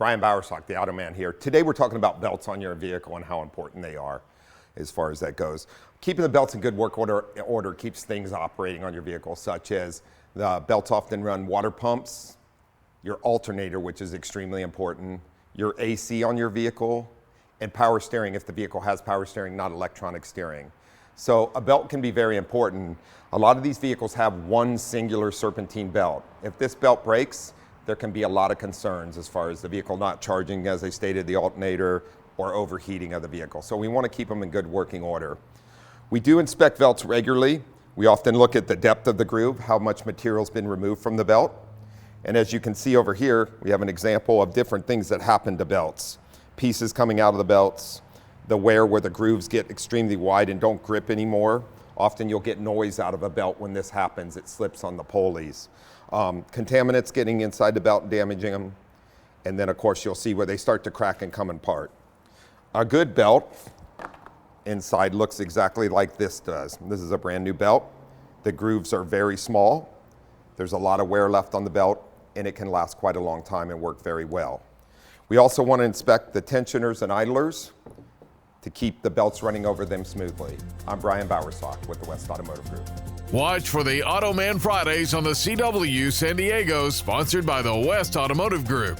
Brian Bowersock, the Auto Man here. Today we're talking about belts on your vehicle and how important they are as far as that goes. Keeping the belts in good work order keeps things operating on your vehicle, such as the belts often run water pumps, your alternator, which is extremely important, your AC on your vehicle, and power steering if the vehicle has power steering, not electronic steering. So a belt can be very important. A lot of these vehicles have one singular serpentine belt. If this belt breaks, there can be a lot of concerns as far as the vehicle not charging, as I stated, the alternator, or overheating of the vehicle. So we want to keep them in good working order. We do inspect belts regularly. We often look at the depth of the groove, how much material's been removed from the belt. And as you can see over here, we have an example of different things that happen to belts. Pieces coming out of the belts, the wear where the grooves get extremely wide and don't grip anymore. Often you'll get noise out of a belt when this happens. It slips on the pulleys. Contaminants getting inside the belt and damaging them. And then of course you'll see where they start to crack and come apart. A good belt inside looks exactly like this does. This is a brand new belt. The grooves are very small. There's a lot of wear left on the belt and it can last quite a long time and work very well. We also want to inspect the tensioners and idlers to keep the belts running over them smoothly. I'm Brian Bowersock with the West Automotive Group. Watch for the Auto Man Fridays on the CW San Diego, sponsored by the West Automotive Group.